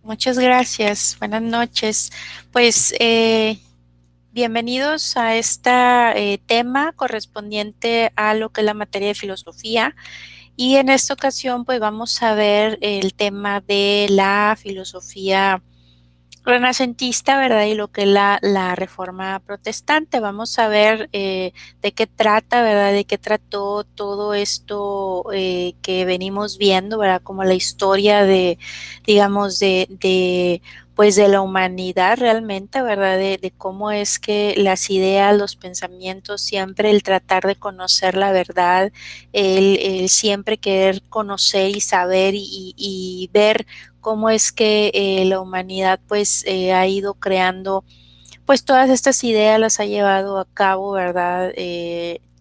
Muchas gracias. Buenas noches. Pues bienvenidos a este tema correspondiente a lo que es la materia de filosofía. Y en esta ocasión, pues vamos a ver el tema de la filosofía renacentista, ¿verdad? Y lo que es la reforma protestante. Vamos a ver de qué trata, ¿verdad? De qué trató todo esto que venimos viendo, ¿verdad? Como la historia digamos, pues de la humanidad realmente, ¿verdad? De cómo es que las ideas, los pensamientos, siempre el tratar de conocer la verdad, el siempre querer conocer y saber y ver cómo es que la humanidad pues ha ido creando pues todas estas ideas las ha llevado a cabo, ¿verdad?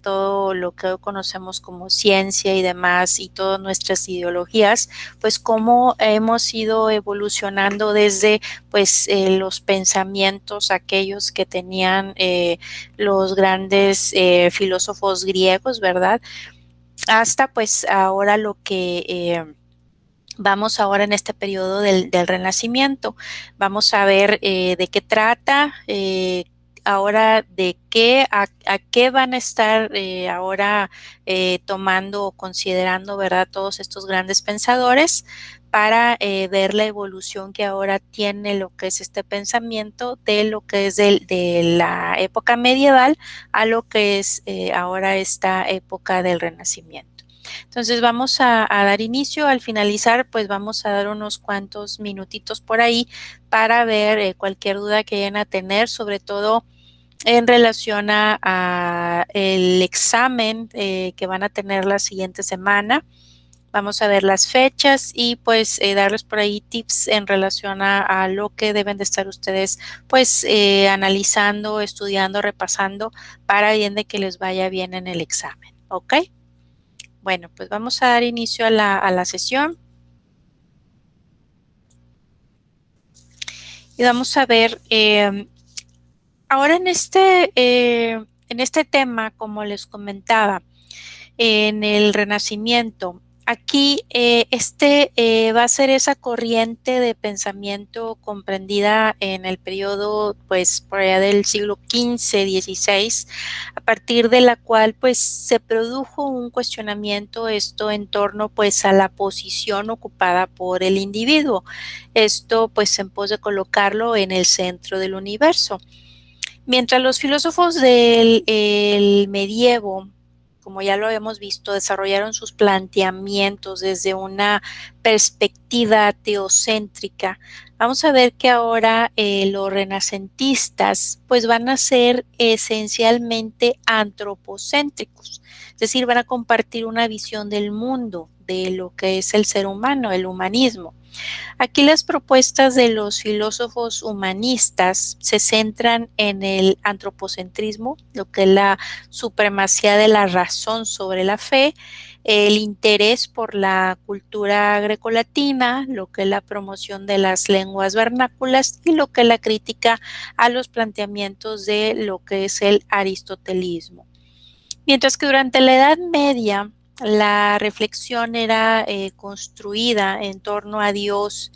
Todo lo que hoy conocemos como ciencia y demás y todas nuestras ideologías, pues cómo hemos ido evolucionando desde pues los pensamientos aquellos que tenían los grandes filósofos griegos, ¿verdad? Hasta pues ahora lo que vamos ahora en este periodo del Renacimiento. Vamos a ver de qué trata, ahora de a qué van a estar ahora tomando o considerando, ¿verdad? Todos estos grandes pensadores para ver la evolución que ahora tiene lo que es este pensamiento de lo que es de la época medieval a lo que es ahora esta época del Renacimiento. Entonces vamos a dar inicio. Al finalizar, pues vamos a dar unos cuantos minutitos por ahí para ver cualquier duda que vayan a tener, sobre todo en relación a el examen que van a tener la siguiente semana. Vamos a ver las fechas y pues darles por ahí tips en relación a lo que deben de estar ustedes pues analizando, estudiando, repasando para bien de que les vaya bien en el examen. ¿Ok? Bueno, pues vamos a dar inicio a la sesión y vamos a ver, ahora en este tema, como les comentaba, en el Renacimiento. Aquí va a ser esa corriente de pensamiento comprendida en el periodo, pues, por allá del siglo XV, XVI, a partir de la cual, pues, se produjo un cuestionamiento esto en torno, pues, a la posición ocupada por el individuo. Esto, pues, en pos de colocarlo en el centro del universo. Mientras los filósofos del el medievo, como ya lo hemos visto, desarrollaron sus planteamientos desde una perspectiva teocéntrica, vamos a ver que ahora los renacentistas pues van a ser esencialmente antropocéntricos, es decir, van a compartir una visión del mundo, de lo que es el ser humano, el humanismo. Aquí las propuestas de los filósofos humanistas se centran en el antropocentrismo, lo que es la supremacía de la razón sobre la fe, el interés por la cultura grecolatina, lo que es la promoción de las lenguas vernáculas y lo que es la crítica a los planteamientos de lo que es el aristotelismo. Mientras que durante la Edad Media la reflexión era construida en torno a Dios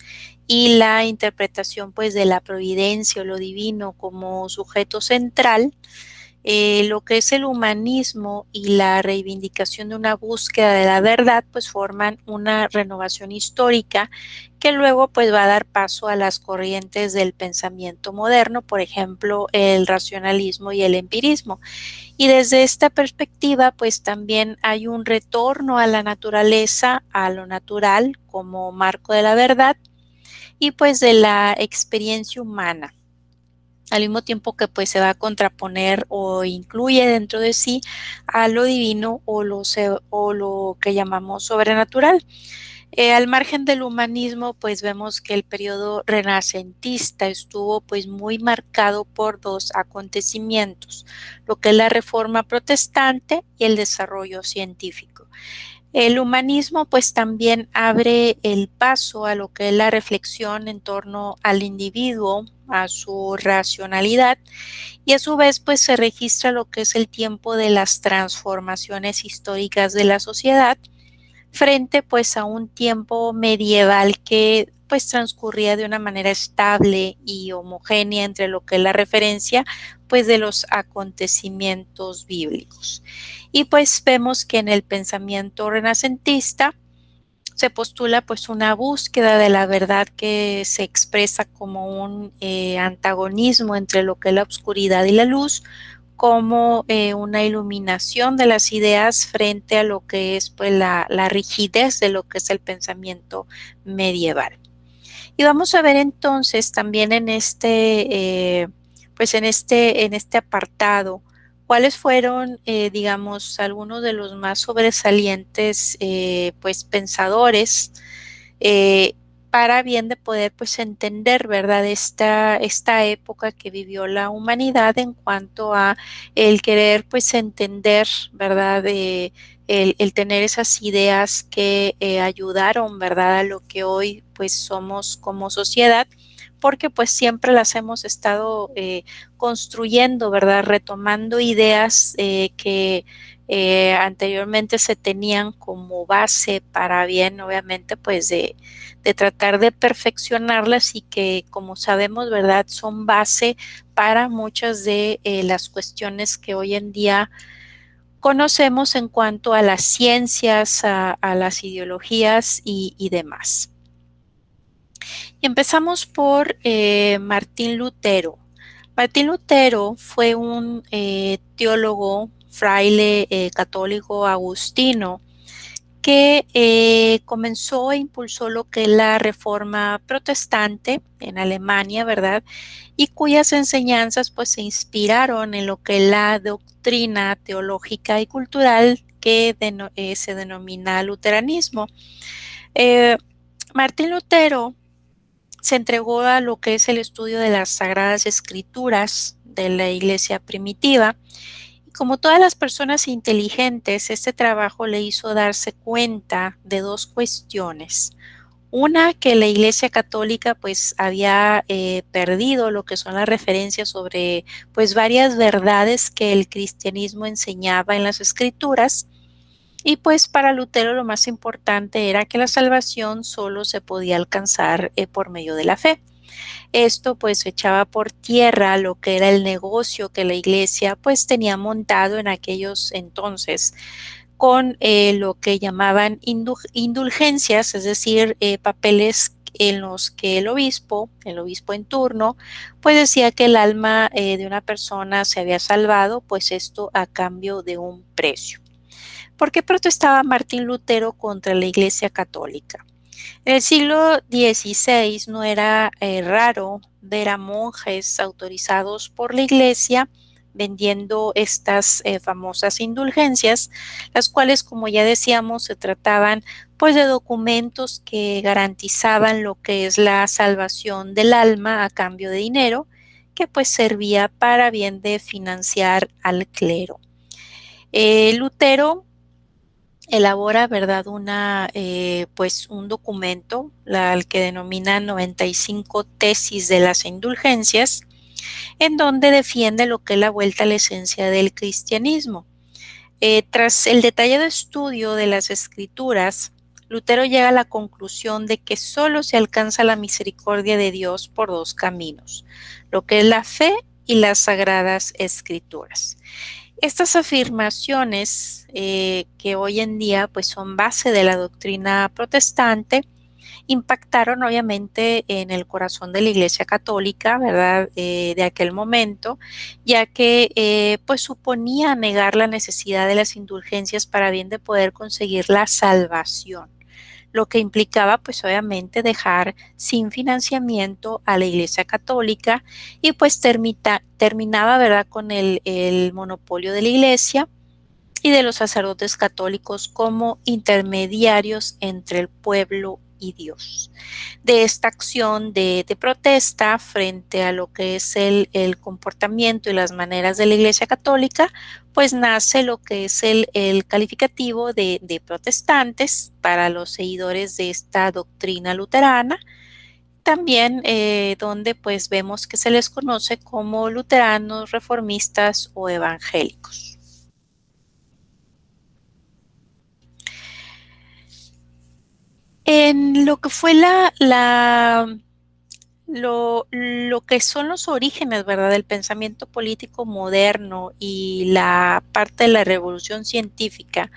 y la interpretación pues de la providencia o lo divino como sujeto central, lo que es el humanismo y la reivindicación de una búsqueda de la verdad pues forman una renovación histórica que luego pues va a dar paso a las corrientes del pensamiento moderno, por ejemplo el racionalismo y el empirismo. Y desde esta perspectiva, pues también hay un retorno a la naturaleza, a lo natural como marco de la verdad y pues de la experiencia humana, al mismo tiempo que pues se va a contraponer o incluye dentro de sí a lo divino o lo que llamamos sobrenatural. Al margen del humanismo, pues vemos que el periodo renacentista estuvo pues muy marcado por dos acontecimientos, lo que es la reforma protestante y el desarrollo científico. El humanismo pues también abre el paso a lo que es la reflexión en torno al individuo, a su racionalidad y a su vez pues se registra lo que es el tiempo de las transformaciones históricas de la sociedad frente pues a un tiempo medieval que pues transcurría de una manera estable y homogénea entre lo que es la referencia pues de los acontecimientos bíblicos. Y pues vemos que en el pensamiento renacentista se postula pues una búsqueda de la verdad que se expresa como un antagonismo entre lo que es la oscuridad y la luz, como una iluminación de las ideas frente a lo que es pues la rigidez de lo que es el pensamiento medieval. Y vamos a ver entonces también en en este apartado, cuáles fueron, digamos, algunos de los más sobresalientes, pues, pensadores, eh, para bien de poder, pues, entender, ¿verdad?, esta época que vivió la humanidad en cuanto a el querer, pues, entender, ¿verdad?, el tener esas ideas que ayudaron, ¿verdad?, a lo que hoy pues somos como sociedad, porque pues siempre las hemos estado construyendo, ¿verdad?, retomando ideas que anteriormente se tenían como base para bien, obviamente, pues de tratar de perfeccionarlas y que, como sabemos, ¿verdad?, son base para muchas de las cuestiones que hoy en día conocemos en cuanto a las ciencias, a las ideologías y demás. Y empezamos por Martín Lutero. Martín Lutero fue un teólogo, fraile católico agustino, que comenzó e impulsó lo que es la reforma protestante en Alemania, ¿verdad? Y cuyas enseñanzas pues se inspiraron en lo que es la doctrina teológica y cultural que se denomina luteranismo. Eh, Martín Lutero se entregó a lo que es el estudio de las sagradas escrituras de la iglesia primitiva. Y como todas las personas inteligentes, este trabajo le hizo darse cuenta de dos cuestiones. Una, que la Iglesia Católica pues había perdido lo que son las referencias sobre pues varias verdades que el cristianismo enseñaba en las escrituras, y pues para Lutero lo más importante era que la salvación solo se podía alcanzar por medio de la fe. Esto pues echaba por tierra lo que era el negocio que la Iglesia pues tenía montado en aquellos entonces con lo que llamaban indulgencias, es decir, papeles en los que el obispo en turno, pues decía que el alma de una persona se había salvado, pues esto a cambio de un precio. ¿Por qué protestaba Martín Lutero contra la Iglesia Católica? En el siglo XVI no era raro ver a monjes autorizados por la Iglesia vendiendo estas famosas indulgencias, las cuales, como ya decíamos, se trataban pues de documentos que garantizaban lo que es la salvación del alma a cambio de dinero, que pues servía para bien de financiar al clero. Lutero elabora, ¿verdad?, pues un documento, al que denomina 95 tesis de las indulgencias, en donde defiende lo que es la vuelta a la esencia del cristianismo. Tras el detallado estudio de las escrituras, Lutero llega a la conclusión de que solo se alcanza la misericordia de Dios por dos caminos, lo que es la fe y las sagradas escrituras. Estas afirmaciones que hoy en día pues son base de la doctrina protestante impactaron obviamente en el corazón de la Iglesia Católica, ¿verdad? De aquel momento, ya que pues suponía negar la necesidad de las indulgencias para bien de poder conseguir la salvación, lo que implicaba pues obviamente dejar sin financiamiento a la Iglesia Católica y pues terminaba, ¿verdad?, con el monopolio de la Iglesia y de los sacerdotes católicos como intermediarios entre el pueblo y Dios. De esta acción de protesta frente a lo que es el comportamiento y las maneras de la Iglesia Católica, pues nace lo que es el calificativo de protestantes para los seguidores de esta doctrina luterana, también donde pues vemos que se les conoce como luteranos, reformistas o evangélicos. En lo que fue lo que son los orígenes, ¿verdad?, del pensamiento político moderno y la parte de la revolución científica,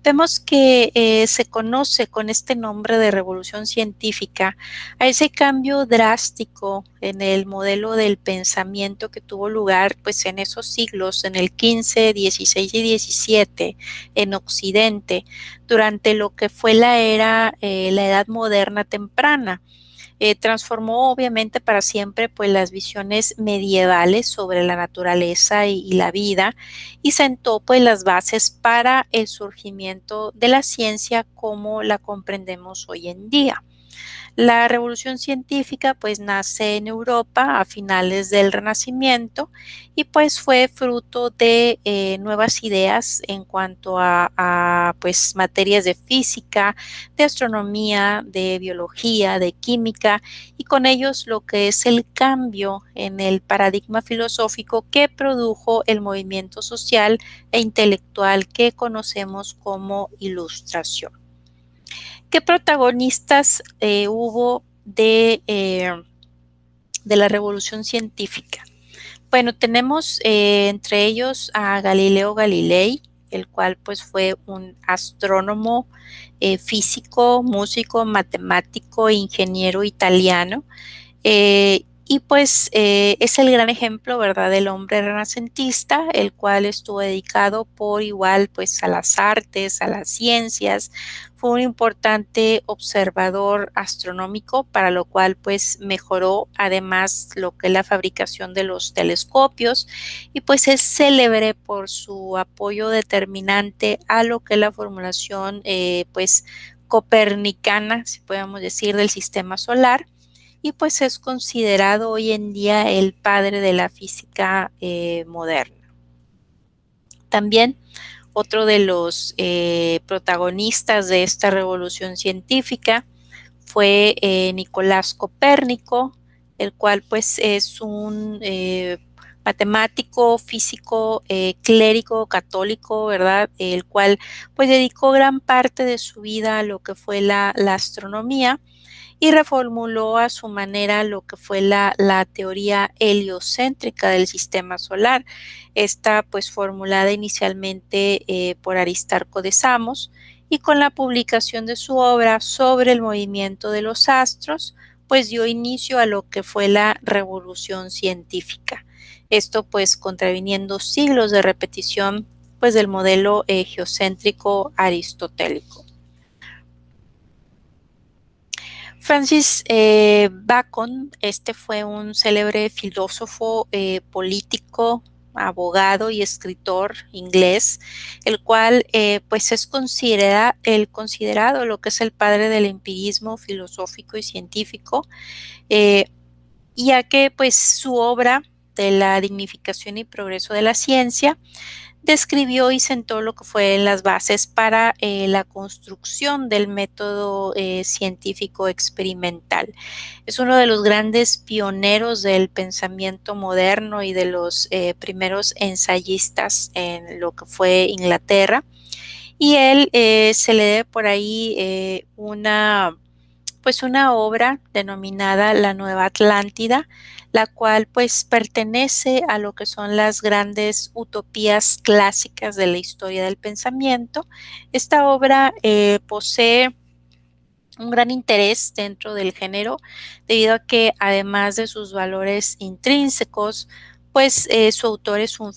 vemos que se conoce con este nombre de revolución científica a ese cambio drástico en el modelo del pensamiento que tuvo lugar pues en esos siglos, en el 15, 16 y 17 en Occidente, durante lo que fue la Edad Moderna temprana. Transformó obviamente para siempre pues las visiones medievales sobre la naturaleza y la vida y sentó pues las bases para el surgimiento de la ciencia como la comprendemos hoy en día. La revolución científica pues nace en Europa a finales del Renacimiento y pues fue fruto de nuevas ideas en cuanto pues materias de física, de astronomía, de biología, de química y con ellos lo que es el cambio en el paradigma filosófico que produjo el movimiento social e intelectual que conocemos como Ilustración. ¿Qué protagonistas hubo de la revolución científica? Bueno, tenemos entre ellos a Galileo Galilei, el cual pues fue un astrónomo, físico, músico, matemático e ingeniero italiano. Y pues es el gran ejemplo, ¿verdad?, del hombre renacentista, el cual estuvo dedicado por igual pues a las artes, a las ciencias. Fue un importante observador astronómico, para lo cual pues mejoró además lo que es la fabricación de los telescopios y pues es célebre por su apoyo determinante a lo que es la formulación pues copernicana, si podemos decir, del sistema solar y pues es considerado hoy en día el padre de la física moderna. También otro de los protagonistas de esta revolución científica fue Nicolás Copérnico, el cual pues es un matemático, físico, clérigo, católico, ¿verdad? El cual pues dedicó gran parte de su vida a lo que fue la astronomía y reformuló a su manera lo que fue la teoría heliocéntrica del sistema solar. Esta pues formulada inicialmente por Aristarco de Samos y con la publicación de su obra sobre el movimiento de los astros, pues dio inicio a lo que fue la revolución científica. Esto pues contraviniendo siglos de repetición pues del modelo geocéntrico aristotélico. Francis Bacon, este fue un célebre filósofo, político, abogado y escritor inglés, el cual pues es considerado lo que es el padre del empirismo filosófico y científico, eh, ya que pues su obra de la dignificación y progreso de la ciencia describió y sentó lo que fue las bases para la construcción del método científico experimental. Es uno de los grandes pioneros del pensamiento moderno y de los primeros ensayistas en lo que fue Inglaterra. Y él se le debe por ahí pues una obra denominada La Nueva Atlántida, la cual pues pertenece a lo que son las grandes utopías clásicas de la historia del pensamiento. Esta obra posee un gran interés dentro del género, debido a que además de sus valores intrínsecos, pues su autor es un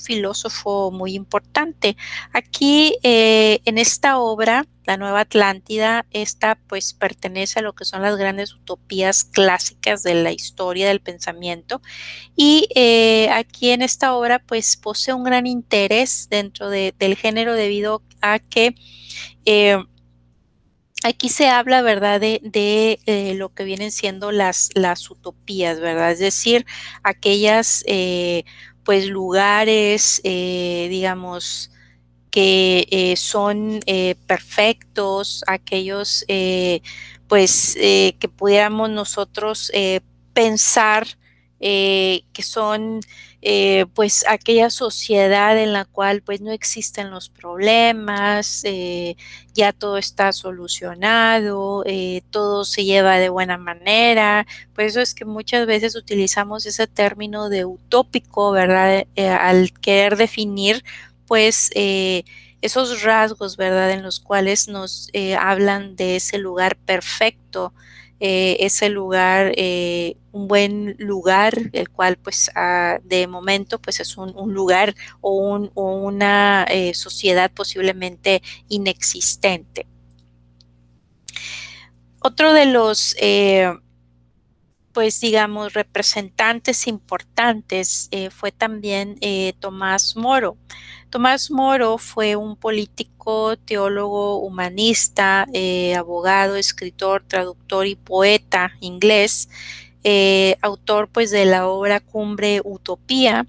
filósofo muy importante. Aquí en esta obra, La Nueva Atlántida, esta pues pertenece a lo que son las grandes utopías clásicas de la historia del pensamiento y aquí en esta obra pues posee un gran interés dentro del género debido a que eh, aquí se habla, ¿verdad?, de lo que vienen siendo las utopías, ¿verdad? Es decir, aquellas, pues, lugares, digamos, que son perfectos, aquellos, pues, que pudiéramos nosotros pensar que son pues aquella sociedad en la cual pues no existen los problemas, ya todo está solucionado, todo se lleva de buena manera. Por eso es que muchas veces utilizamos ese término de utópico, ¿verdad? Al querer definir pues esos rasgos, ¿verdad? En los cuales nos hablan de ese lugar perfecto, ese lugar, un buen lugar, el cual pues de momento pues es un lugar o una sociedad posiblemente inexistente. Otro de los pues digamos representantes importantes fue también Tomás Moro. Tomás Moro fue un político, teólogo, humanista, abogado, escritor, traductor y poeta inglés, autor pues de la obra Cumbre Utopía,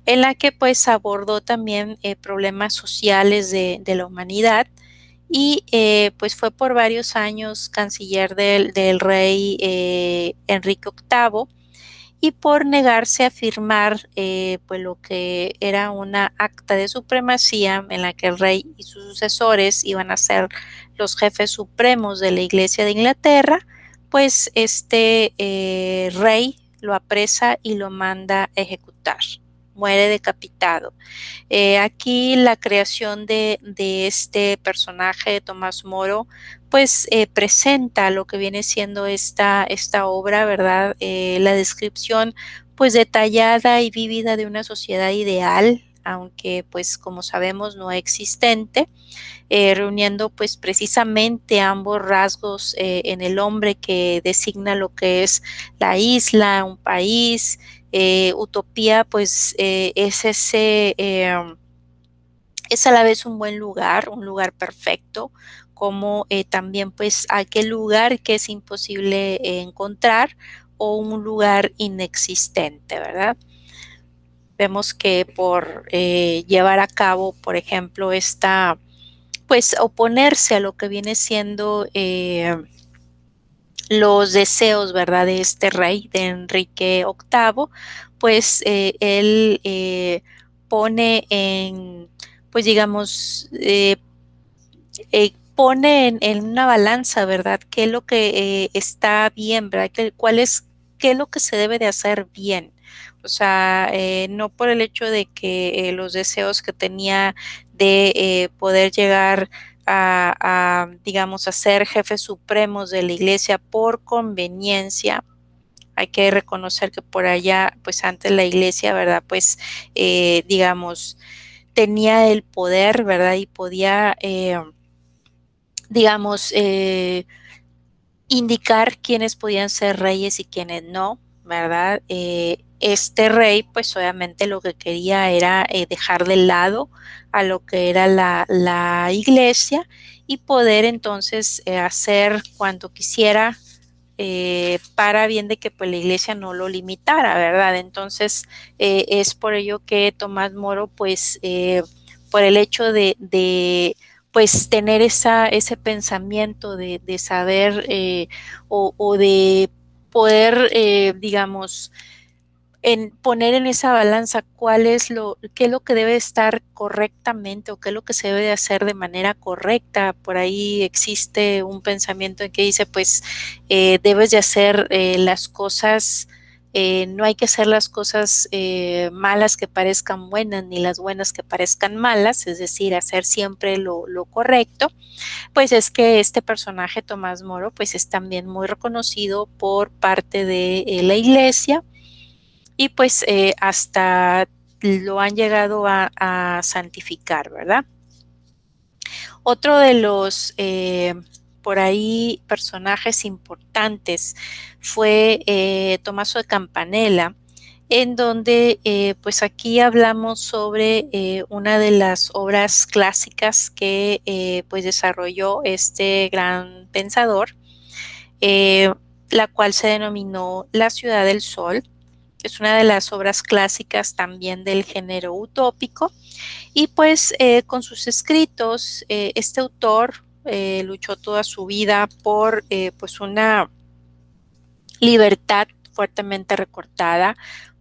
en la que pues abordó también problemas sociales de la humanidad y pues fue por varios años canciller del rey Enrique VIII y por negarse a firmar pues lo que era una acta de supremacía en la que el rey y sus sucesores iban a ser los jefes supremos de la Iglesia de Inglaterra, pues este rey lo apresa y lo manda a ejecutar. Muere decapitado. Aquí la creación de este personaje de Tomás Moro pues presenta lo que viene siendo esta obra, ¿verdad? La descripción pues detallada y vívida de una sociedad ideal, aunque pues como sabemos no existente, reuniendo pues precisamente ambos rasgos en el hombre que designa lo que es la isla, un país, utopía pues es ese es a la vez un buen lugar, un lugar perfecto, como también pues aquel lugar que es imposible encontrar o un lugar inexistente, ¿verdad? Vemos que por llevar a cabo, por ejemplo, pues oponerse a lo que viene siendo los deseos, ¿verdad? De este rey, de Enrique VIII, pues él pone en, pues digamos, pone en una balanza, ¿verdad? ¿Qué es lo que está bien, ¿verdad? ¿Qué es lo que se debe de hacer bien? O sea, no por el hecho de que los deseos que tenía de poder llegar digamos, a ser jefes supremos de la iglesia por conveniencia. Hay que reconocer que por allá, pues antes la iglesia, ¿verdad? Pues, digamos, tenía el poder, ¿verdad? Y podía digamos, indicar quiénes podían ser reyes y quiénes no, ¿verdad? Este rey, pues obviamente lo que quería era dejar de lado a lo que era la iglesia y poder entonces hacer cuanto quisiera para bien de que pues la iglesia no lo limitara, ¿verdad? Entonces es por ello que Tomás Moro pues por el hecho pues tener ese pensamiento de saber o de poder digamos en poner en esa balanza qué es lo que debe estar correctamente o qué es lo que se debe de hacer de manera correcta. Por ahí existe un pensamiento en que dice, pues, debes de hacer las cosas, no hay que hacer las cosas malas que parezcan buenas, ni las buenas que parezcan malas, es decir, hacer siempre lo correcto. Pues es que este personaje, Tomás Moro, pues es también muy reconocido por parte de la iglesia y pues hasta lo han llegado a santificar, ¿verdad? Otro de los por ahí personajes importantes fue Tomaso de Campanella, en donde pues aquí hablamos sobre una de las obras clásicas que pues desarrolló este gran pensador, la cual se denominó La Ciudad del Sol. Es una de las obras clásicas también del género utópico y pues con sus escritos este autor luchó toda su vida por pues una libertad fuertemente recortada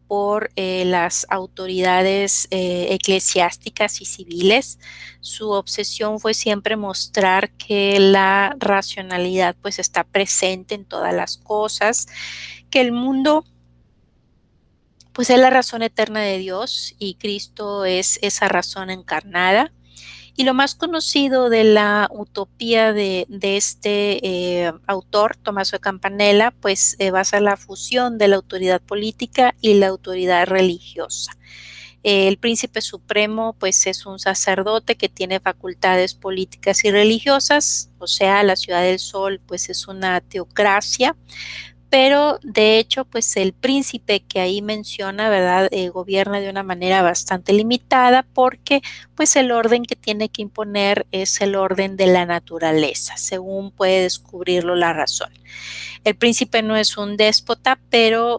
por las autoridades eclesiásticas y civiles. Su obsesión fue siempre mostrar que la racionalidad pues está presente en todas las cosas, que el mundo pues es la razón eterna de Dios y Cristo es esa razón encarnada. Y lo más conocido de la utopía de este autor, Tommaso de Campanella, pues va a ser la fusión de la autoridad política y la autoridad religiosa. El príncipe supremo pues es un sacerdote que tiene facultades políticas y religiosas, o sea, la Ciudad del Sol pues es una teocracia, pero de hecho, pues el príncipe que ahí menciona, ¿verdad? Gobierna de una manera bastante limitada porque pues el orden que tiene que imponer es el orden de la naturaleza, según puede descubrirlo la razón. El príncipe no es un déspota, pero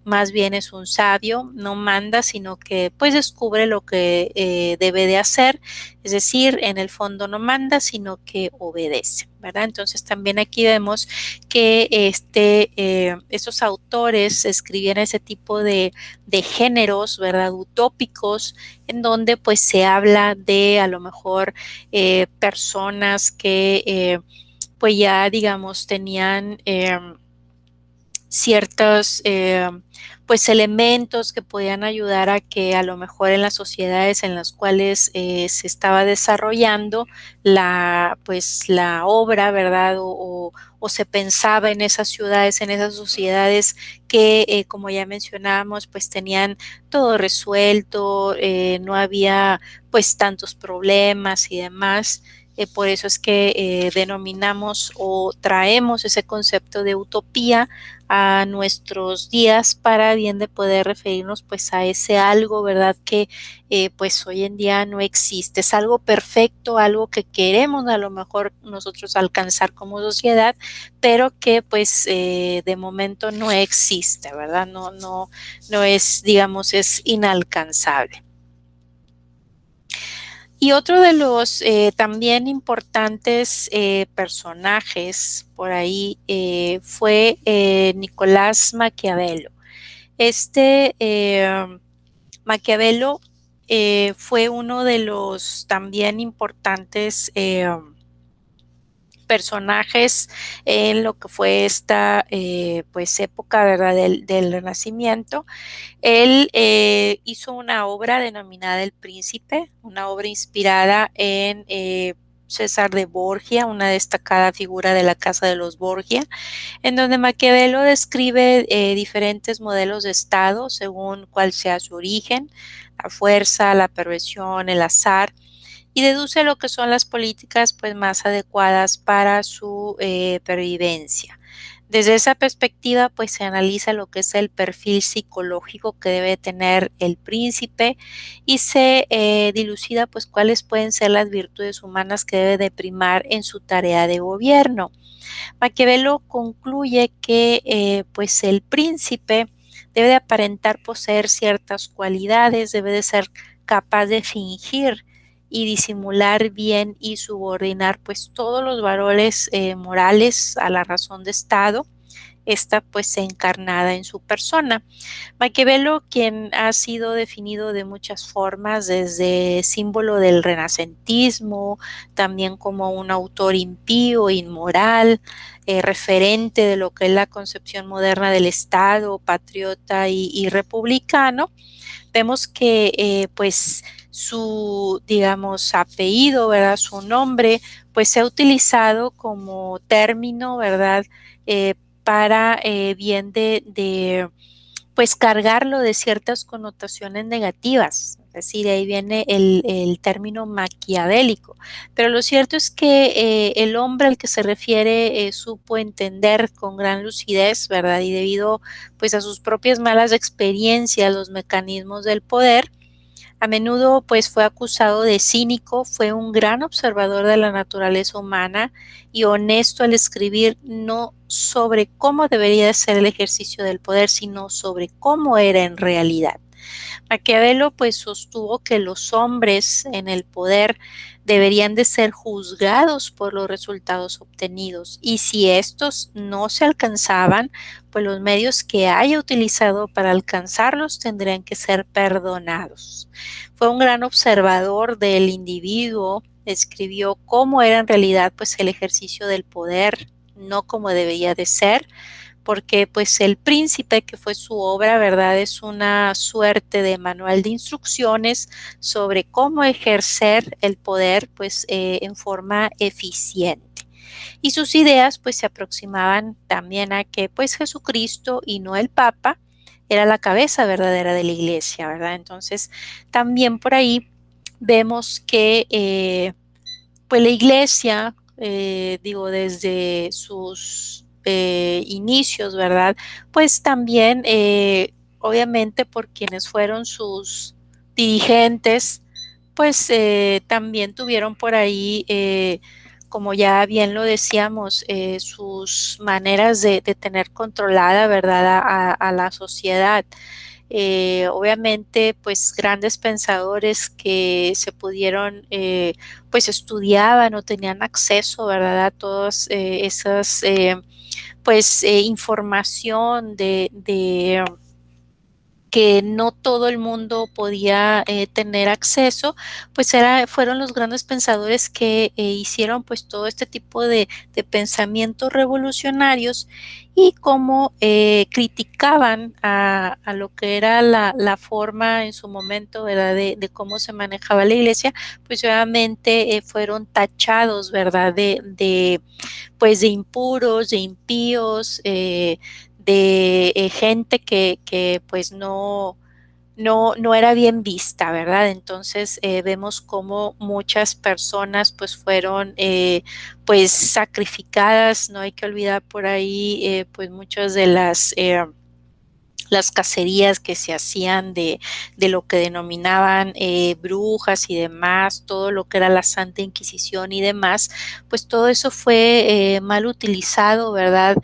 más bien es un sabio, no manda, sino que pues descubre lo que debe de hacer, es decir, en el fondo no manda, sino que obedece, ¿verdad? Entonces también aquí vemos que estos autores escribían ese tipo de géneros, ¿verdad? Utópicos, en donde pues se habla de a lo mejor personas que pues ya digamos tenían ciertos pues elementos que podían ayudar a que a lo mejor en las sociedades en las cuales se estaba desarrollando la obra, ¿verdad? O se pensaba en esas ciudades, en esas sociedades que como ya mencionábamos pues tenían todo resuelto, no había pues tantos problemas y demás. Por eso es que denominamos o traemos ese concepto de utopía a nuestros días para bien de poder referirnos pues a ese algo, ¿verdad? Que pues hoy en día no existe. Es algo perfecto, algo que queremos a lo mejor nosotros alcanzar como sociedad, pero que pues de momento no existe, ¿verdad? No es, digamos, es inalcanzable. Y otro de los también importantes personajes por ahí fue Nicolás Maquiavelo. Este Maquiavelo fue uno de los también importantes personajes en lo que fue esta pues época, ¿verdad? Del Renacimiento. Él hizo una obra denominada El Príncipe, una obra inspirada en César de Borgia, una destacada figura de la Casa de los Borgia, en donde Maquiavelo describe diferentes modelos de Estado según cuál sea su origen, la fuerza, la perversión, el azar, y deduce lo que son las políticas pues, más adecuadas para su pervivencia. Desde esa perspectiva, pues se analiza lo que es el perfil psicológico que debe tener el príncipe y se dilucida pues cuáles pueden ser las virtudes humanas que debe de primar en su tarea de gobierno. Maquiavelo concluye que pues el príncipe debe de aparentar poseer ciertas cualidades, debe de ser capaz de fingir y disimular bien y subordinar pues todos los valores morales a la razón de Estado, esta pues encarnada en su persona. Maquiavelo, quien ha sido definido de muchas formas, desde símbolo del renacentismo, también como un autor impío, inmoral, referente de lo que es la concepción moderna del Estado, patriota y republicano. Vemos que pues su, digamos, apellido, ¿verdad? Su nombre, pues se ha utilizado como término, ¿verdad? Para bien pues cargarlo de ciertas connotaciones negativas. Es decir, de ahí viene el término maquiavélico. Pero lo cierto es que el hombre al que se refiere supo entender con gran lucidez, ¿verdad? Y debido pues a sus propias malas experiencias, los mecanismos del poder, a menudo pues fue acusado de cínico, fue un gran observador de la naturaleza humana y honesto al escribir no sobre cómo debería ser el ejercicio del poder, sino sobre cómo era en realidad. Maquiavelo pues sostuvo que los hombres en el poder deberían de ser juzgados por los resultados obtenidos y si estos no se alcanzaban, pues los medios que haya utilizado para alcanzarlos tendrían que ser perdonados. Fue un gran observador del individuo, escribió cómo era en realidad pues el ejercicio del poder, no como debería de ser, porque pues El Príncipe, que fue su obra, ¿verdad? Es una suerte de manual de instrucciones sobre cómo ejercer el poder pues en forma eficiente. Y sus ideas pues se aproximaban también a que pues Jesucristo y no el Papa era la cabeza verdadera de la iglesia, ¿verdad? Entonces también por ahí vemos que pues la iglesia, digo, desde sus inicios, ¿verdad? Pues también, obviamente, por quienes fueron sus dirigentes, pues también tuvieron por ahí, como ya bien lo decíamos, sus maneras de tener controlada, ¿verdad?, a la sociedad. Obviamente, pues grandes pensadores que se pudieron, pues estudiaban o tenían acceso, ¿verdad?, a todas esas, pues información de que no todo el mundo podía tener acceso, pues fueron los grandes pensadores que hicieron pues todo este tipo de pensamientos revolucionarios y cómo criticaban a lo que era la forma en su momento, ¿verdad?, de cómo se manejaba la iglesia, pues obviamente fueron tachados, ¿verdad?, pues de impuros, de impíos, de gente que pues no era bien vista, ¿verdad? Entonces vemos cómo muchas personas pues fueron pues sacrificadas, no hay que olvidar por ahí pues muchas de las cacerías que se hacían de lo que denominaban brujas y demás, todo lo que era la Santa Inquisición y demás, pues todo eso fue mal utilizado, ¿verdad?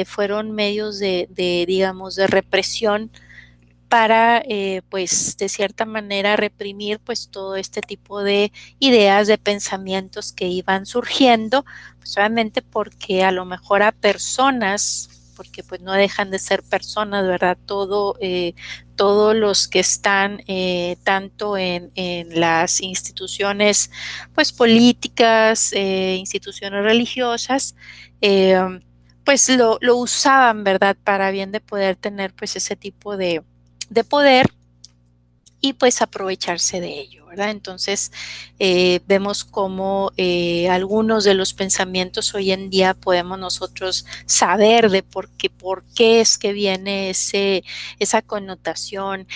Fueron medios digamos, de represión para, pues, de cierta manera reprimir, pues, todo este tipo de ideas, de pensamientos que iban surgiendo, pues, obviamente porque a lo mejor a personas, porque, pues, no dejan de ser personas, ¿verdad? Todos los que están, tanto en las instituciones, pues, políticas, instituciones religiosas, pues, lo usaban, ¿verdad? Para bien de poder tener, pues, ese tipo de poder y pues aprovecharse de ello, ¿verdad? Entonces vemos cómo algunos de los pensamientos hoy en día podemos nosotros saber de por qué es que viene esa connotación,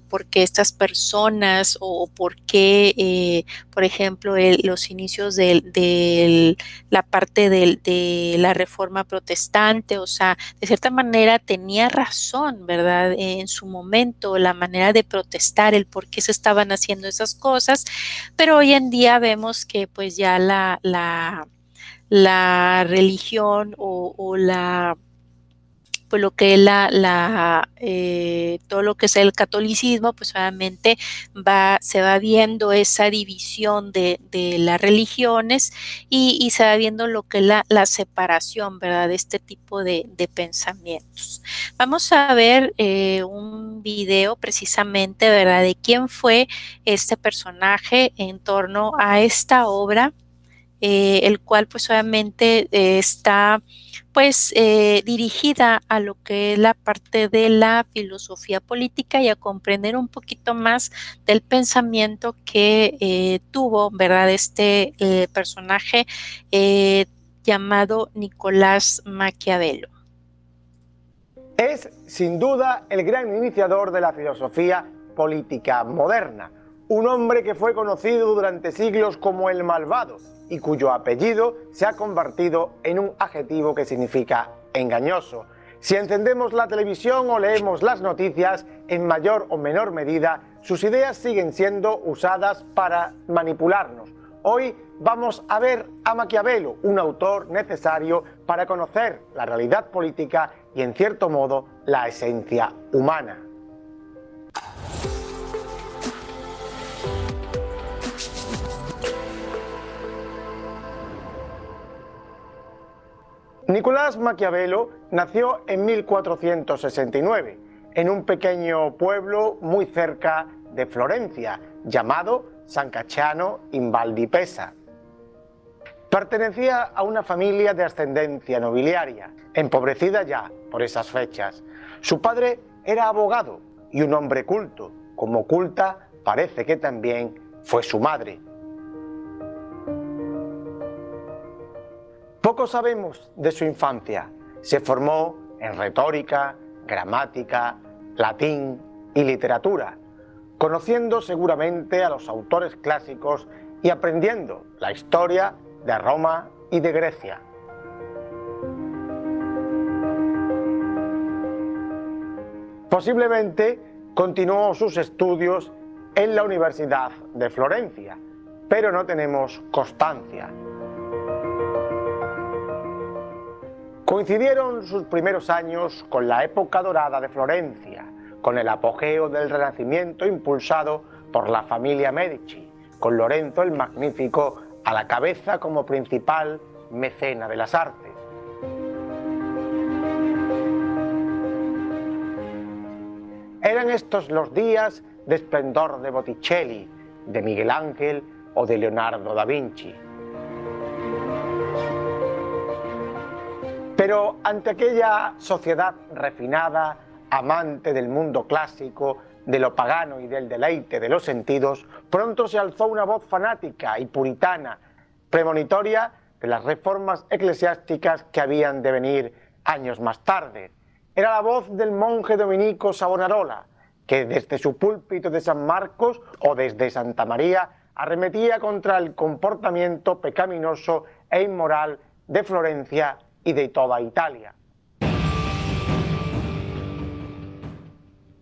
por qué estas personas o por qué, por ejemplo, los inicios de la parte de la reforma protestante, o sea, de cierta manera tenía razón, ¿verdad? En su momento, la manera de protestar, el por qué se estaban haciendo esas cosas, pero hoy en día vemos que pues ya la religión o pues lo que es todo lo que es el catolicismo, pues obviamente se va viendo esa división de las religiones y se va viendo lo que es la separación, ¿verdad?, de este tipo de pensamientos. Vamos a ver un video precisamente, ¿verdad?, de quién fue este personaje en torno a esta obra, el cual pues obviamente está pues dirigida a lo que es la parte de la filosofía política y a comprender un poquito más del pensamiento que tuvo, ¿verdad?, este personaje llamado Nicolás Maquiavelo. Es, sin duda, el gran iniciador de la filosofía política moderna, un hombre que fue conocido durante siglos como el malvado y cuyo apellido se ha convertido en un adjetivo que significa engañoso. Si encendemos la televisión o leemos las noticias, en mayor o menor medida, sus ideas siguen siendo usadas para manipularnos. Hoy vamos a ver a Maquiavelo, un autor necesario para conocer la realidad política y, en cierto modo, la esencia humana. Nicolás Maquiavelo nació en 1469 en un pequeño pueblo muy cerca de Florencia llamado San Cacciano in Val di Pesa. Pertenecía a una familia de ascendencia nobiliaria, empobrecida ya por esas fechas. Su padre era abogado y un hombre culto, como culta parece que también fue su madre. Poco sabemos de su infancia. Se formó en retórica, gramática, latín y literatura, conociendo seguramente a los autores clásicos y aprendiendo la historia de Roma y de Grecia. Posiblemente continuó sus estudios en la Universidad de Florencia, pero no tenemos constancia. Coincidieron sus primeros años con la época dorada de Florencia, con el apogeo del Renacimiento impulsado por la familia Medici, con Lorenzo el Magnífico a la cabeza como principal mecena de las artes. Eran estos los días de esplendor de Botticelli, de Miguel Ángel o de Leonardo da Vinci. Pero ante aquella sociedad refinada, amante del mundo clásico, de lo pagano y del deleite de los sentidos, pronto se alzó una voz fanática y puritana, premonitoria de las reformas eclesiásticas que habían de venir años más tarde. Era la voz del monje dominico Savonarola, que desde su púlpito de San Marcos o desde Santa María arremetía contra el comportamiento pecaminoso e inmoral de Florencia y de toda Italia.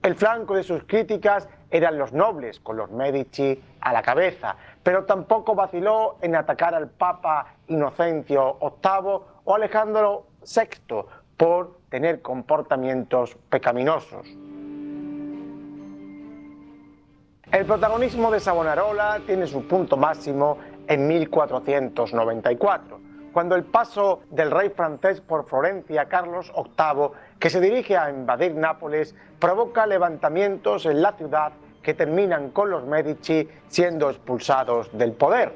El flanco de sus críticas eran los nobles, con los Medici a la cabeza, pero tampoco vaciló en atacar al Papa Inocencio VIII o Alejandro VI por tener comportamientos pecaminosos. El protagonismo de Savonarola tiene su punto máximo en 1494, cuando el paso del rey francés por Florencia, Carlos VIII, que se dirige a invadir Nápoles, provoca levantamientos en la ciudad que terminan con los Medici siendo expulsados del poder.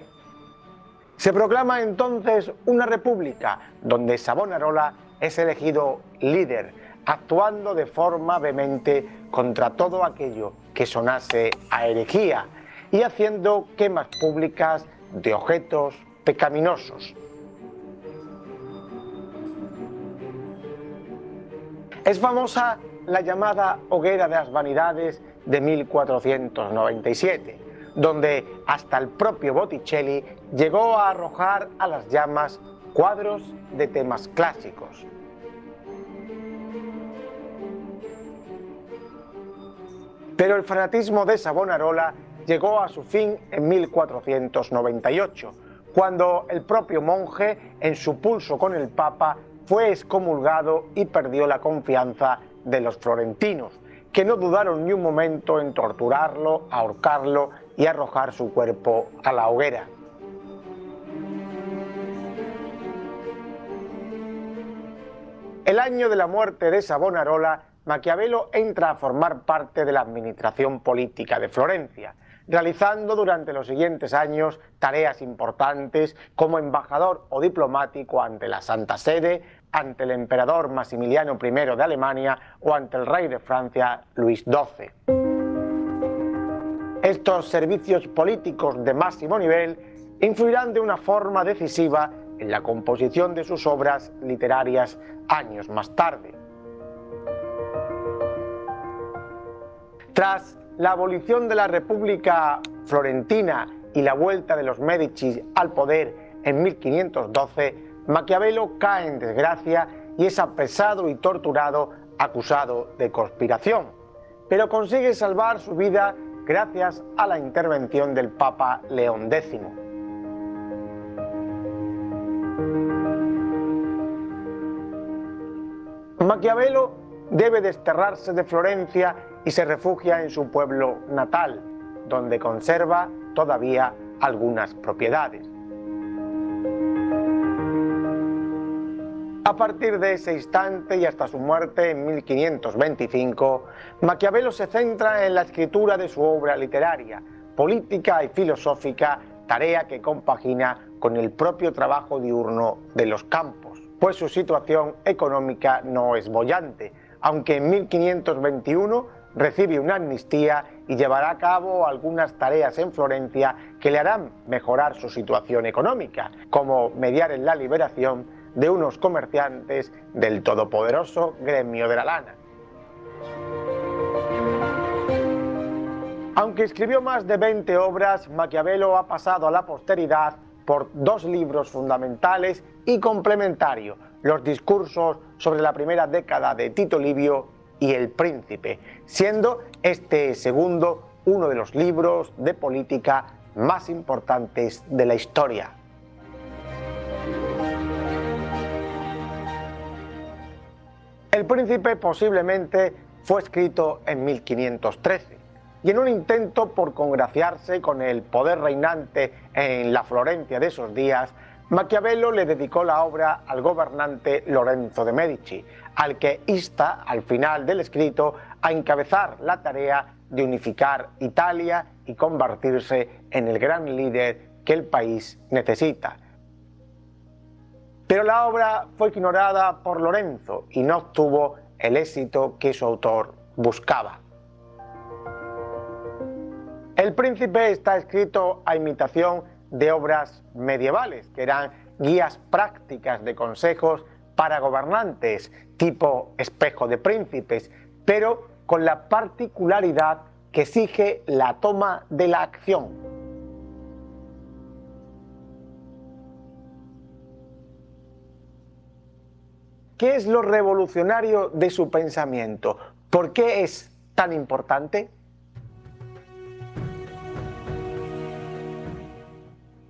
Se proclama entonces una república, donde Savonarola es elegido líder, actuando de forma vehemente contra todo aquello que sonase a herejía y haciendo quemas públicas de objetos pecaminosos. Es famosa la llamada Hoguera de las Vanidades de 1497, donde hasta el propio Botticelli llegó a arrojar a las llamas cuadros de temas clásicos. Pero el fanatismo de Savonarola llegó a su fin en 1498, cuando el propio monje, en su pulso con el Papa, fue excomulgado y perdió la confianza de los florentinos, que no dudaron ni un momento en torturarlo, ahorcarlo y arrojar su cuerpo a la hoguera. El año de la muerte de Savonarola, Maquiavelo entra a formar parte de la administración política de Florencia, realizando durante los siguientes años tareas importantes como embajador o diplomático ante la Santa Sede, ante el emperador Maximiliano I de Alemania o ante el rey de Francia Luis XII. Estos servicios políticos de máximo nivel influirán de una forma decisiva en la composición de sus obras literarias años más tarde. Tras la abolición de la República Florentina y la vuelta de los Medici al poder en 1512, Maquiavelo cae en desgracia y es apresado y torturado, acusado de conspiración, pero consigue salvar su vida gracias a la intervención del Papa León X. Maquiavelo debe desterrarse de Florencia y se refugia en su pueblo natal, donde conserva todavía algunas propiedades. A partir de ese instante y hasta su muerte en 1525, Maquiavelo se centra en la escritura de su obra literaria, política y filosófica, tarea que compagina con el propio trabajo diurno de los campos, pues su situación económica no es boyante, aunque en 1521 recibe una amnistía y llevará a cabo algunas tareas en Florencia que le harán mejorar su situación económica, como mediar en la liberación de unos comerciantes del todopoderoso gremio de la lana. Aunque escribió más de 20 obras, Maquiavelo ha pasado a la posteridad por dos libros fundamentales y complementarios: los discursos sobre la primera década de Tito Livio y El Príncipe, siendo este segundo uno de los libros de política más importantes de la historia. El Príncipe posiblemente fue escrito en 1513 y en un intento por congraciarse con el poder reinante en la Florencia de esos días, Maquiavelo le dedicó la obra al gobernante Lorenzo de Medici, al que insta al final del escrito a encabezar la tarea de unificar Italia y convertirse en el gran líder que el país necesita. Pero la obra fue ignorada por Lorenzo y no obtuvo el éxito que su autor buscaba. El Príncipe está escrito a imitación de obras medievales, que eran guías prácticas de consejos para gobernantes, tipo Espejo de Príncipes, pero con la particularidad que exige la toma de la acción. ¿Qué es lo revolucionario de su pensamiento? ¿Por qué es tan importante?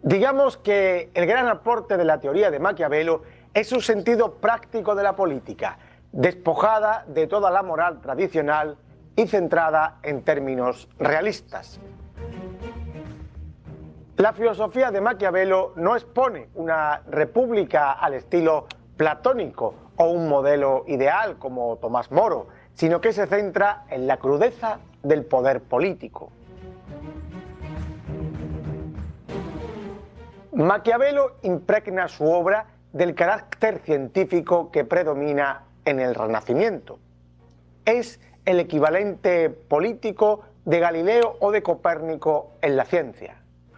Digamos que el gran aporte de la teoría de Maquiavelo es su sentido práctico de la política, despojada de toda la moral tradicional y centrada en términos realistas. La filosofía de Maquiavelo no expone una república al estilo platónico o un modelo ideal como Tomás Moro, sino que se centra en la crudeza del poder político. Maquiavelo impregna su obra del carácter científico que predomina en el Renacimiento. Es el equivalente político de Galileo o de Copérnico en la ciencia.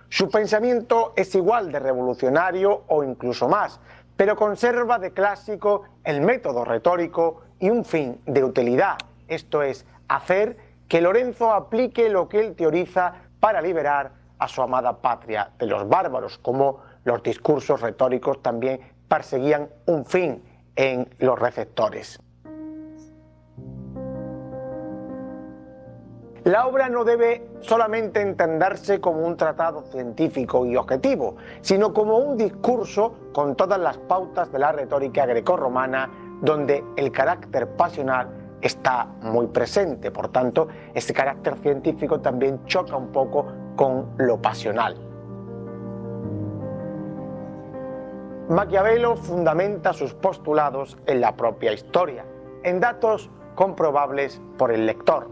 Su pensamiento es igual de revolucionario o incluso más, pero conserva de clásico el método retórico y un fin de utilidad, esto es, hacer que Lorenzo aplique lo que él teoriza para liberar a su amada patria de los bárbaros, como los discursos retóricos también perseguían un fin en los receptores. La obra no debe solamente entenderse como un tratado científico y objetivo, sino como un discurso con todas las pautas de la retórica grecorromana, donde el carácter pasional está muy presente. Por tanto, ese carácter científico también choca un poco con lo pasional. Maquiavelo fundamenta sus postulados en la propia historia, en datos comprobables por el lector.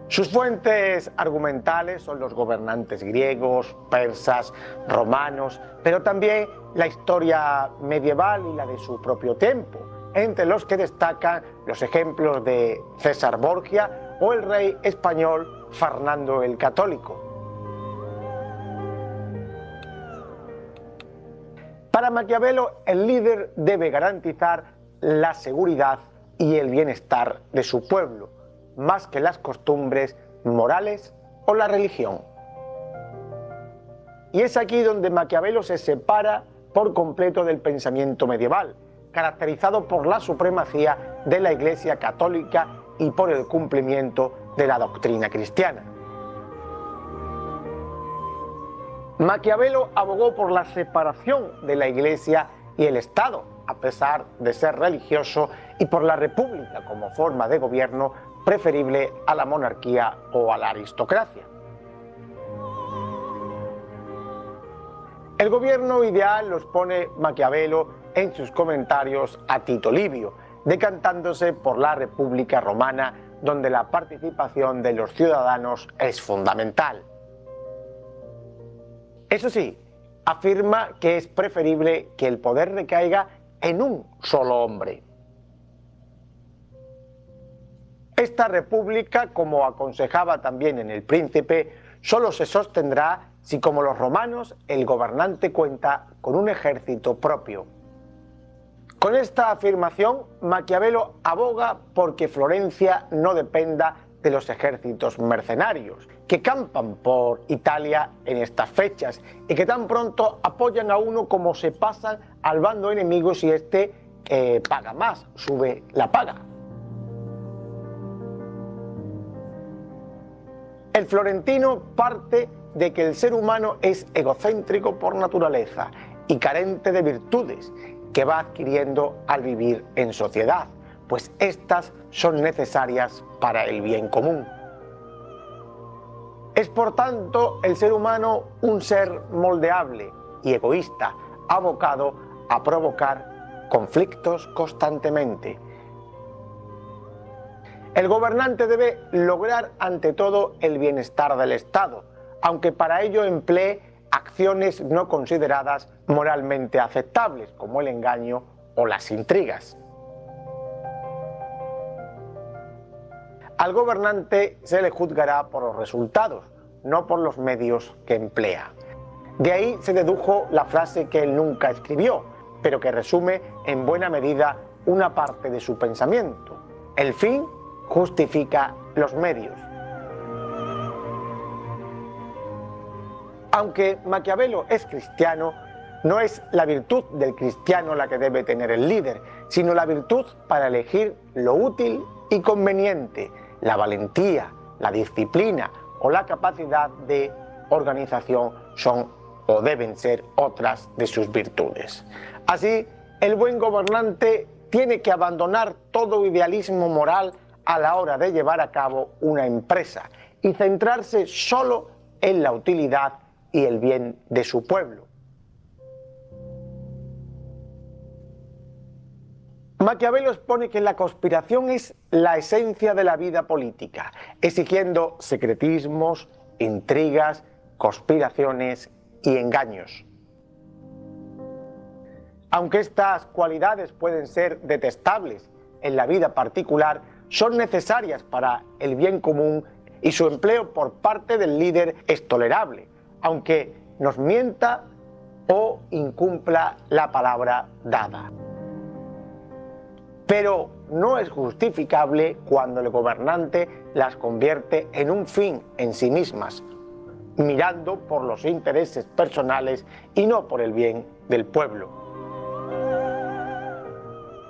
Sus fuentes argumentales son los gobernantes griegos, persas, romanos, pero también la historia medieval y la de su propio tiempo, entre los que destacan los ejemplos de César Borgia o el rey español Fernando el Católico. Para Maquiavelo, el líder debe garantizar la seguridad y el bienestar de su pueblo, más que las costumbres morales o la religión. Y es aquí donde Maquiavelo se separa por completo del pensamiento medieval, caracterizado por la supremacía de la Iglesia católica y por el cumplimiento de la doctrina cristiana. Maquiavelo abogó por la separación de la Iglesia y el Estado, a pesar de ser religioso, y por la república como forma de gobierno preferible a la monarquía o a la aristocracia. El gobierno ideal lo expone Maquiavelo en sus comentarios a Tito Livio, decantándose por la República Romana, donde la participación de los ciudadanos es fundamental. Eso sí, afirma que es preferible que el poder recaiga en un solo hombre. Esta república, como aconsejaba también en El Príncipe, solo se sostendrá si, como los romanos, el gobernante cuenta con un ejército propio. Con esta afirmación, Maquiavelo aboga porque Florencia no dependa de los ejércitos mercenarios que campan por Italia en estas fechas y que tan pronto apoyan a uno como se pasan al bando enemigo si éste paga más, sube la paga. El florentino parte de que el ser humano es egocéntrico por naturaleza y carente de virtudes que va adquiriendo al vivir en sociedad, pues estas son necesarias para el bien común. Es por tanto el ser humano un ser moldeable y egoísta, abocado a provocar conflictos constantemente. El gobernante debe lograr ante todo el bienestar del Estado, aunque para ello emplee acciones no consideradas moralmente aceptables, como el engaño o las intrigas. Al gobernante se le juzgará por los resultados, no por los medios que emplea. De ahí se dedujo la frase que él nunca escribió, pero que resume en buena medida una parte de su pensamiento. El fin justifica los medios. Aunque Maquiavelo es cristiano, no es la virtud del cristiano la que debe tener el líder, sino la virtud para elegir lo útil y conveniente, la valentía, la disciplina o la capacidad de organización son o deben ser otras de sus virtudes. Así, el buen gobernante tiene que abandonar todo idealismo moral a la hora de llevar a cabo una empresa y centrarse solo en la utilidad y el bien de su pueblo. Maquiavelo expone que la conspiración es la esencia de la vida política, exigiendo secretismos, intrigas, conspiraciones y engaños. Aunque estas cualidades pueden ser detestables en la vida particular, son necesarias para el bien común y su empleo por parte del líder es tolerable, aunque nos mienta o incumpla la palabra dada. Pero no es justificable cuando el gobernante las convierte en un fin en sí mismas, mirando por los intereses personales y no por el bien del pueblo.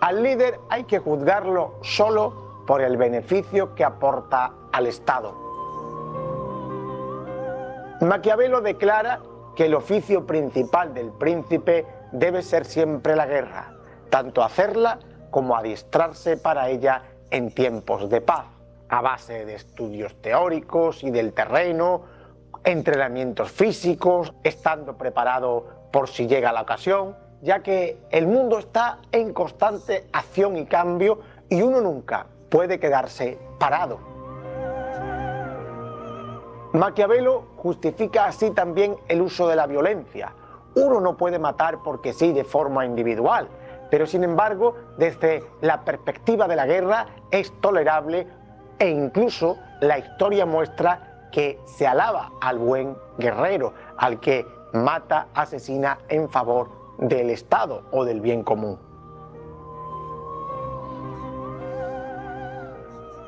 Al líder hay que juzgarlo solo por el beneficio que aporta al Estado. Maquiavelo declara que el oficio principal del príncipe debe ser siempre la guerra, tanto hacerla como adiestrarse para ella en tiempos de paz, a base de estudios teóricos y del terreno, entrenamientos físicos, estando preparado por si llega la ocasión, ya que el mundo está en constante acción y cambio y uno nunca puede quedarse parado. Maquiavelo justifica así también el uso de la violencia. Uno no puede matar porque sí de forma individual, pero sin embargo, desde la perspectiva de la guerra es tolerable e incluso la historia muestra que se alaba al buen guerrero, al que mata, asesina en favor del Estado o del bien común.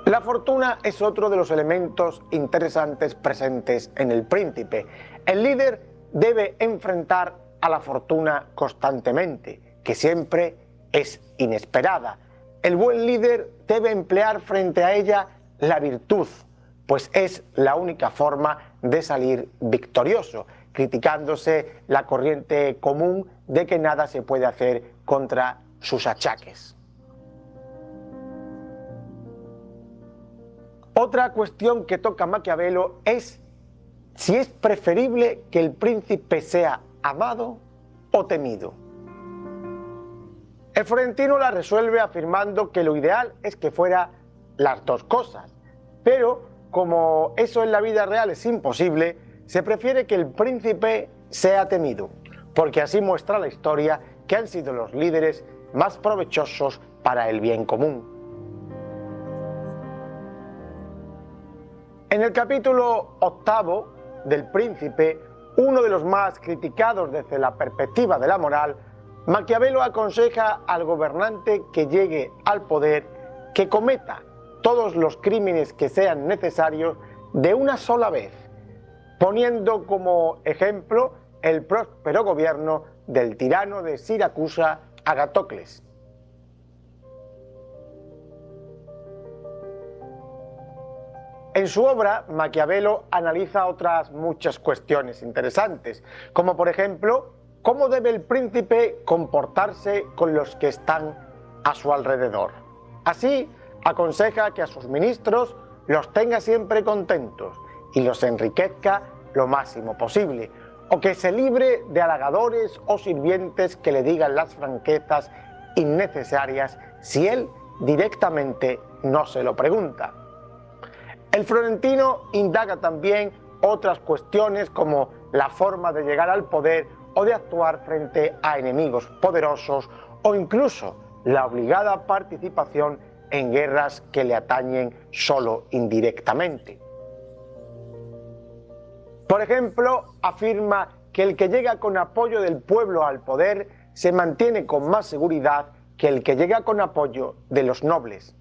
La fortuna es otro de los elementos interesantes presentes en El Príncipe. El líder debe enfrentar a la fortuna constantemente, que siempre es inesperada. El buen líder debe emplear frente a ella la virtud, pues es la única forma de salir victorioso, criticándose la corriente común de que nada se puede hacer contra sus achaques. Otra cuestión que toca Maquiavelo es si es preferible que el príncipe sea amado o temido. El florentino la resuelve afirmando que lo ideal es que fuera las dos cosas, pero como eso en la vida real es imposible, se prefiere que el príncipe sea temido, porque así muestra la historia que han sido los líderes más provechosos para el bien común. En el capítulo 8 del Príncipe, uno de los más criticados desde la perspectiva de la moral, Maquiavelo aconseja al gobernante que llegue al poder que cometa todos los crímenes que sean necesarios de una sola vez, poniendo como ejemplo el próspero gobierno del tirano de Siracusa, Agatocles. En su obra, Maquiavelo analiza otras muchas cuestiones interesantes, como por ejemplo, cómo debe el príncipe comportarse con los que están a su alrededor. Así, aconseja que a sus ministros los tenga siempre contentos y los enriquezca lo máximo posible, o que se libre de halagadores o sirvientes que le digan las franquezas innecesarias si él directamente no se lo pregunta. El florentino indaga también otras cuestiones como la forma de llegar al poder o de actuar frente a enemigos poderosos o incluso la obligada participación en guerras que le atañen solo indirectamente. Por ejemplo, afirma que el que llega con apoyo del pueblo al poder se mantiene con más seguridad que el que llega con apoyo de los nobles,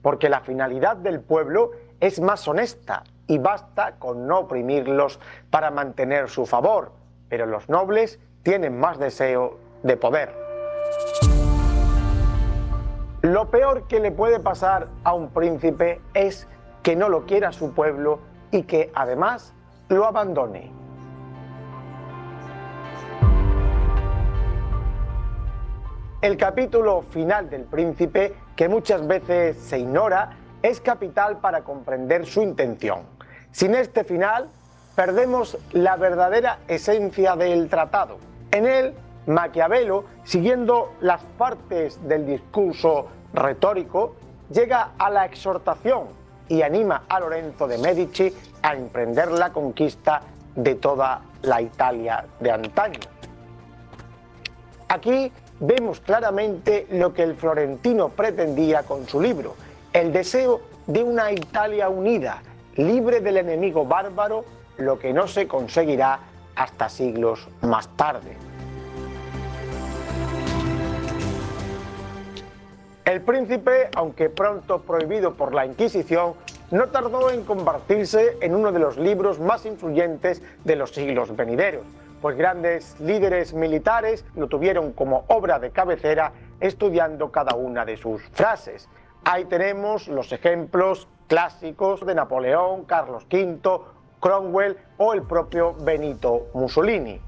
porque la finalidad del pueblo es más honesta y basta con no oprimirlos para mantener su favor, pero los nobles tienen más deseo de poder. Lo peor que le puede pasar a un príncipe es que no lo quiera su pueblo y que además lo abandone. El capítulo final del Príncipe, que muchas veces se ignora, es capital para comprender su intención. Sin este final, perdemos la verdadera esencia del tratado. En él, Maquiavelo, siguiendo las partes del discurso retórico, llega a la exhortación y anima a Lorenzo de Medici a emprender la conquista de toda la Italia de antaño. Aquí vemos claramente lo que el florentino pretendía con su libro, el deseo de una Italia unida, libre del enemigo bárbaro, lo que no se conseguirá hasta siglos más tarde. El Príncipe, aunque pronto prohibido por la Inquisición, no tardó en convertirse en uno de los libros más influyentes de los siglos venideros, pues grandes líderes militares lo tuvieron como obra de cabecera estudiando cada una de sus frases. Ahí tenemos los ejemplos clásicos de Napoleón, Carlos V, Cromwell o el propio Benito Mussolini.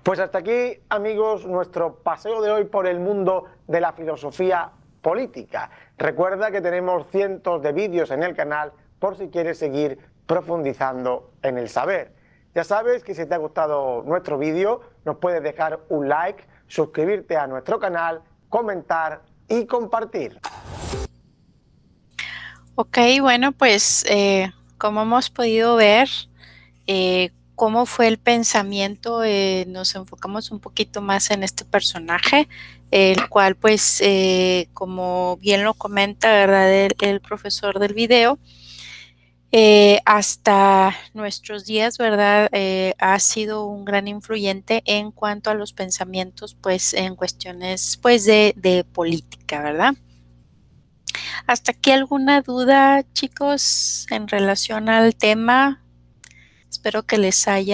Pues hasta aquí, amigos, nuestro paseo de hoy por el mundo de la filosofía política. Recuerda que tenemos cientos de vídeos en el canal por si quieres seguir profundizando en el saber. Ya sabes que si te ha gustado nuestro vídeo, nos puedes dejar un like, suscribirte a nuestro canal, comentar y compartir. Ok, bueno, pues como hemos podido ver, cómo fue el pensamiento, nos enfocamos un poquito más en este personaje, el cual pues como bien lo comenta, ¿verdad? El profesor del video, hasta nuestros días, ¿verdad? Ha sido un gran influyente en cuanto a los pensamientos, pues en cuestiones pues de política, ¿verdad? ¿Hasta aquí alguna duda, chicos, en relación al tema? Espero que les hay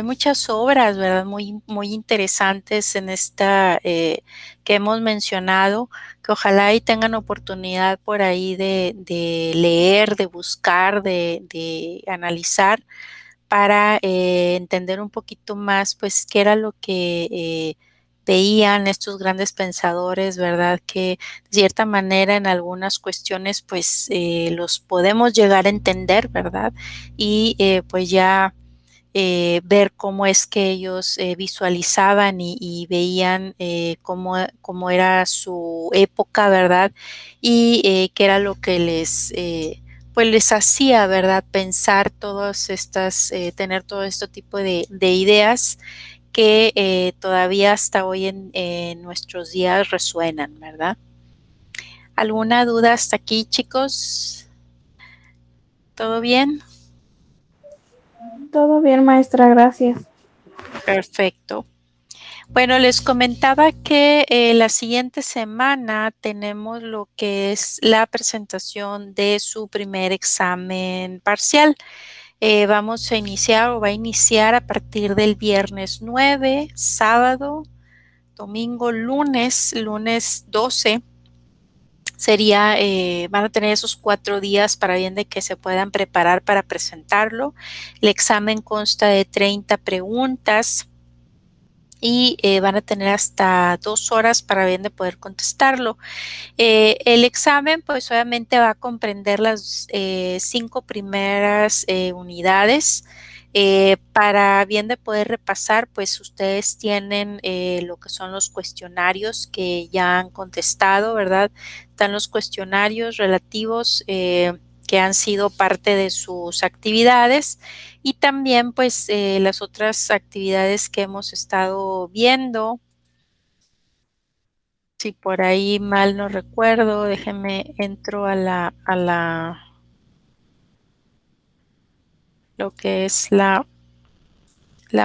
muchas obras, ¿verdad? Muy interesantes en esta que hemos mencionado, que ojalá y tengan oportunidad por ahí de leer, de buscar, de analizar para entender un poquito más, pues, qué era lo que veían estos grandes pensadores, ¿verdad? Que de cierta manera en algunas cuestiones, pues, los podemos llegar a entender, ¿verdad? Y pues ya ver cómo es que ellos visualizaban y veían cómo era su época, ¿verdad? Y qué era lo que pues les hacía, ¿verdad? Pensar todas estas, tener todo este tipo de ideas que todavía hasta hoy en nuestros días resuenan, ¿verdad? ¿Alguna duda hasta aquí, chicos? ¿Todo bien? Todo bien, maestra, gracias. Perfecto. Bueno, les comentaba que la siguiente semana tenemos lo que es la presentación de su primer examen parcial. Vamos a iniciar o va a iniciar a partir del viernes 9, sábado, domingo, lunes 12. Van a tener esos 4 días para bien de que se puedan preparar para presentarlo. El examen consta de 30 preguntas y van a tener hasta 2 horas para bien de poder contestarlo. El examen pues obviamente va a comprender las 5 primeras unidades. Para bien de poder repasar, pues ustedes tienen lo que son los cuestionarios que ya han contestado, ¿verdad? Están los cuestionarios relativos que han sido parte de sus actividades y también pues las otras actividades que hemos estado viendo. Si por ahí mal no recuerdo, déjenme entro lo que es la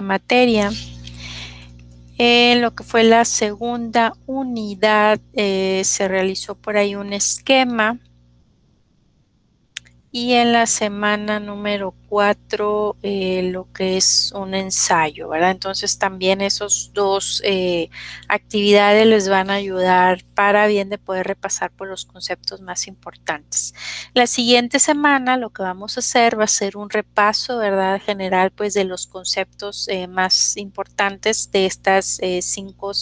materia. En lo que fue la segunda unidad se realizó por ahí un esquema y en la semana número 4 lo que es un ensayo, ¿verdad? Entonces también esos dos actividades les van a ayudar para bien de poder repasar por los conceptos más importantes. La siguiente semana lo que vamos a hacer va a ser un repaso, ¿verdad? General pues de los conceptos más importantes de estas 5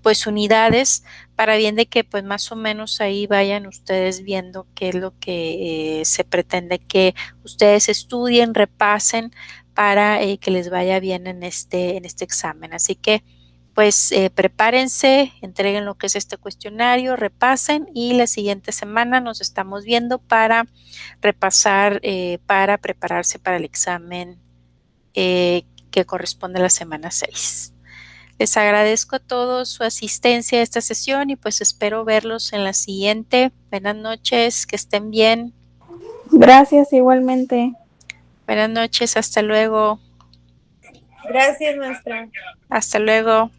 pues unidades para bien de que pues más o menos ahí vayan ustedes viendo qué es lo que se pretende que ustedes estudien, repasen para que les vaya bien en este examen. Así que pues prepárense, entreguen lo que es este cuestionario, repasen y la siguiente semana nos estamos viendo para repasar, para prepararse para el examen que corresponde a la semana 6. Les agradezco a todos su asistencia a esta sesión y pues espero verlos en la siguiente. Buenas noches, que estén bien. Gracias igualmente. Buenas noches, hasta luego. Gracias, maestra. Hasta luego.